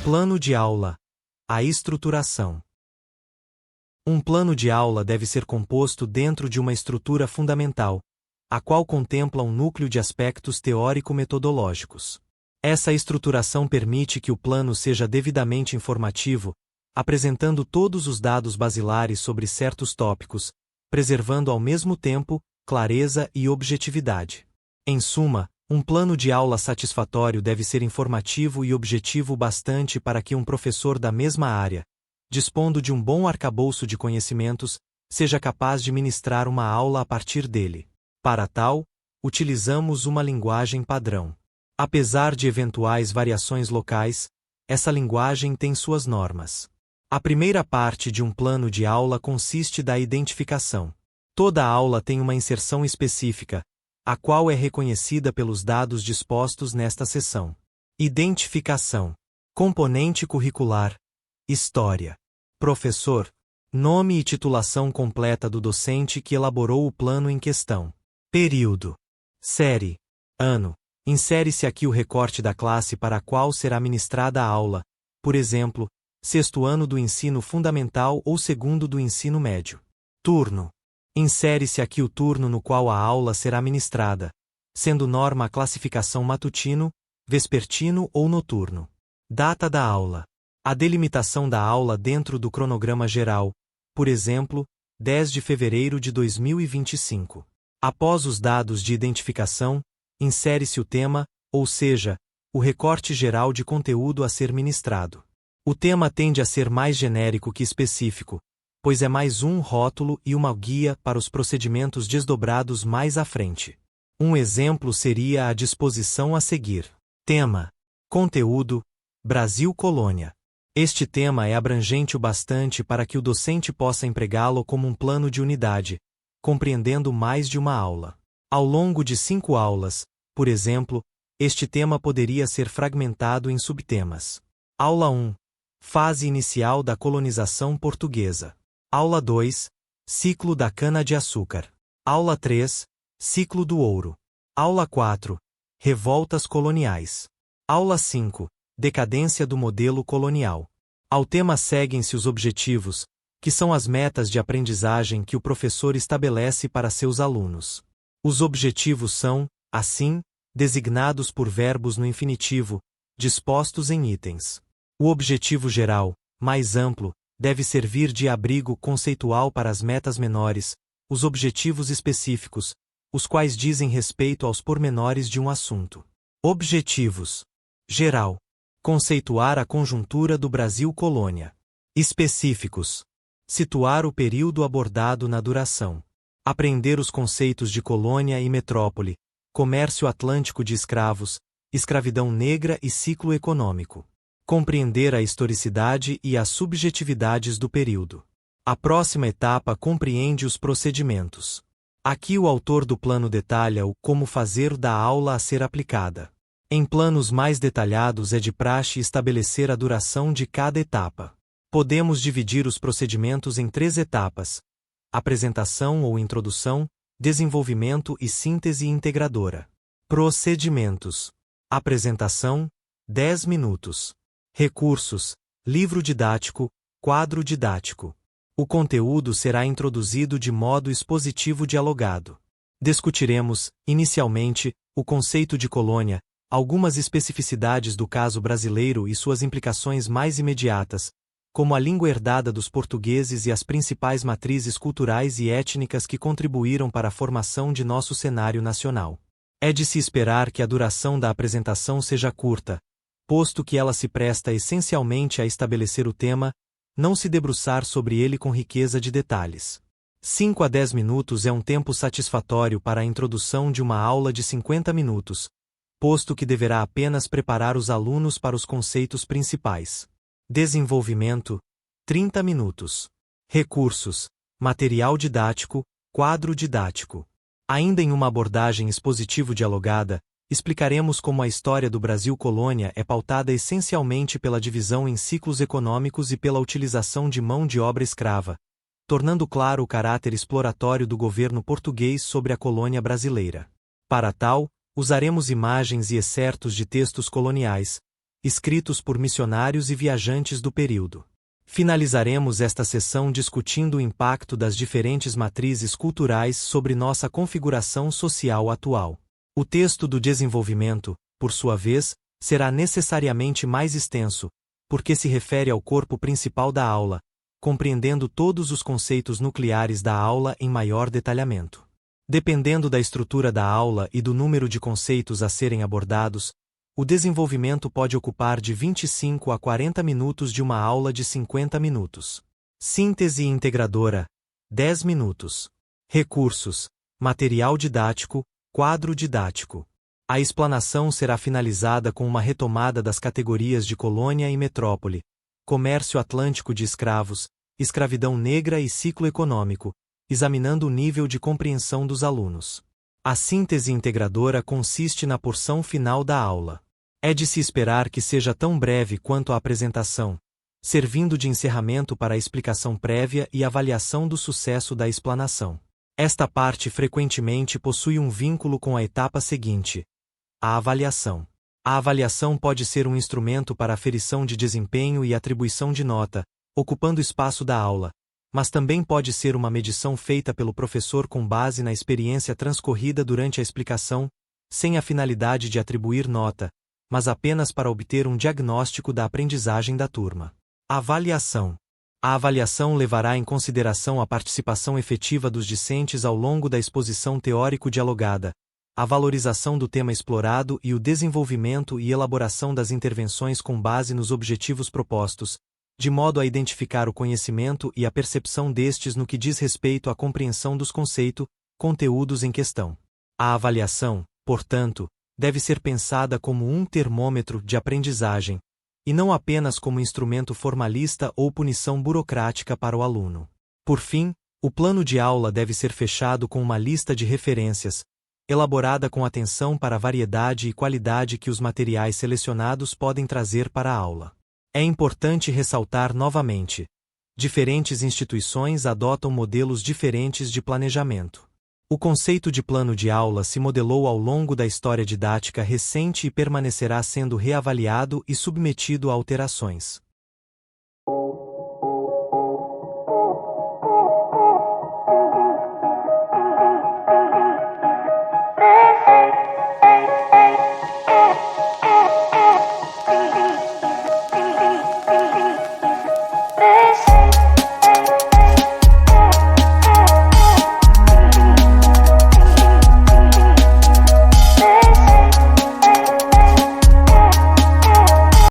Plano de aula. A estruturação. Um plano de aula deve ser composto dentro de uma estrutura fundamental, a qual contempla um núcleo de aspectos teórico-metodológicos. Essa estruturação permite que o plano seja devidamente informativo, apresentando todos os dados basilares sobre certos tópicos, preservando ao mesmo tempo clareza e objetividade. Em suma, um plano de aula satisfatório deve ser informativo e objetivo bastante para que um professor da mesma área, dispondo de um bom arcabouço de conhecimentos, seja capaz de ministrar uma aula a partir dele. Para tal, utilizamos uma linguagem padrão. Apesar de eventuais variações locais, essa linguagem tem suas normas. A primeira parte de um plano de aula consiste da identificação. Toda aula tem uma inserção específica, a qual é reconhecida pelos dados dispostos nesta seção. Identificação. Componente curricular. História. Professor. Nome e titulação completa do docente que elaborou o plano em questão. Período. Série. Ano. Insere-se aqui o recorte da classe para a qual será ministrada a aula, por exemplo, 6º ano do ensino fundamental ou 2º do ensino médio. Turno. Insere-se aqui o turno no qual a aula será ministrada, sendo norma a classificação matutino, vespertino ou noturno. Data da aula. A delimitação da aula dentro do cronograma geral, por exemplo, 10 de fevereiro de 2025. Após os dados de identificação, insere-se o tema, ou seja, o recorte geral de conteúdo a ser ministrado. O tema tende a ser mais genérico que específico, pois é mais um rótulo e uma guia para os procedimentos desdobrados mais à frente. Um exemplo seria a disposição a seguir. Tema. Conteúdo. Brasil Colônia. Este tema é abrangente o bastante para que o docente possa empregá-lo como um plano de unidade, compreendendo mais de uma aula. Ao longo de 5 aulas, por exemplo, este tema poderia ser fragmentado em subtemas. Aula 1. Fase inicial da colonização portuguesa. Aula 2. Ciclo da cana-de-açúcar. Aula 3. Ciclo do ouro. Aula 4. Revoltas coloniais. Aula 5. Decadência do modelo colonial. Ao tema seguem-se os objetivos, que são as metas de aprendizagem que o professor estabelece para seus alunos. Os objetivos são, assim, designados por verbos no infinitivo, dispostos em itens. O objetivo geral, mais amplo, deve servir de abrigo conceitual para as metas menores, os objetivos específicos, os quais dizem respeito aos pormenores de um assunto. Objetivos. Geral. Conceituar a conjuntura do Brasil colônia. Específicos. Situar o período abordado na duração. Apreender os conceitos de colônia e metrópole, comércio atlântico de escravos, escravidão negra e ciclo econômico. Compreender a historicidade e as subjetividades do período. A próxima etapa compreende os procedimentos. Aqui o autor do plano detalha o como fazer da aula a ser aplicada. Em planos mais detalhados é de praxe estabelecer a duração de cada etapa. Podemos dividir os procedimentos em 3 etapas: apresentação ou introdução, desenvolvimento e síntese integradora. Procedimentos. Apresentação, 10 minutos. Recursos, livro didático, quadro didático. O conteúdo será introduzido de modo expositivo dialogado. Discutiremos, inicialmente, o conceito de colônia, algumas especificidades do caso brasileiro e suas implicações mais imediatas, como a língua herdada dos portugueses e as principais matrizes culturais e étnicas que contribuíram para a formação de nosso cenário nacional. É de se esperar que a duração da apresentação seja curta, posto que ela se presta essencialmente a estabelecer o tema, não se debruçar sobre ele com riqueza de detalhes. 5 a 10 minutos é um tempo satisfatório para a introdução de uma aula de 50 minutos, posto que deverá apenas preparar os alunos para os conceitos principais. Desenvolvimento, 30 minutos. Recursos, material didático, quadro didático. Ainda em uma abordagem expositivo-dialogada, explicaremos como a história do Brasil colônia é pautada essencialmente pela divisão em ciclos econômicos e pela utilização de mão de obra escrava, tornando claro o caráter exploratório do governo português sobre a colônia brasileira. Para tal, usaremos imagens e excertos de textos coloniais, escritos por missionários e viajantes do período. Finalizaremos esta sessão discutindo o impacto das diferentes matrizes culturais sobre nossa configuração social atual. O texto do desenvolvimento, por sua vez, será necessariamente mais extenso, porque se refere ao corpo principal da aula, compreendendo todos os conceitos nucleares da aula em maior detalhamento. Dependendo da estrutura da aula e do número de conceitos a serem abordados, o desenvolvimento pode ocupar de 25 a 40 minutos de uma aula de 50 minutos. Síntese integradora: 10 minutos. Recursos: material didático, quadro didático. A explanação será finalizada com uma retomada das categorias de colônia e metrópole, comércio atlântico de escravos, escravidão negra e ciclo econômico, examinando o nível de compreensão dos alunos. A síntese integradora consiste na porção final da aula. É de se esperar que seja tão breve quanto a apresentação, servindo de encerramento para a explicação prévia e avaliação do sucesso da explanação. Esta parte frequentemente possui um vínculo com a etapa seguinte: a avaliação. A avaliação pode ser um instrumento para aferição de desempenho e atribuição de nota, ocupando espaço da aula, mas também pode ser uma medição feita pelo professor com base na experiência transcorrida durante a explicação, sem a finalidade de atribuir nota, mas apenas para obter um diagnóstico da aprendizagem da turma. Avaliação. A avaliação levará em consideração a participação efetiva dos discentes ao longo da exposição teórico-dialogada, a valorização do tema explorado e o desenvolvimento e elaboração das intervenções com base nos objetivos propostos, de modo a identificar o conhecimento e a percepção destes no que diz respeito à compreensão dos conteúdos em questão. A avaliação, portanto, deve ser pensada como um termômetro de aprendizagem, e não apenas como instrumento formalista ou punição burocrática para o aluno. Por fim, o plano de aula deve ser fechado com uma lista de referências, elaborada com atenção para a variedade e qualidade que os materiais selecionados podem trazer para a aula. É importante ressaltar novamente: diferentes instituições adotam modelos diferentes de planejamento. O conceito de plano de aula se modelou ao longo da história didática recente e permanecerá sendo reavaliado e submetido a alterações.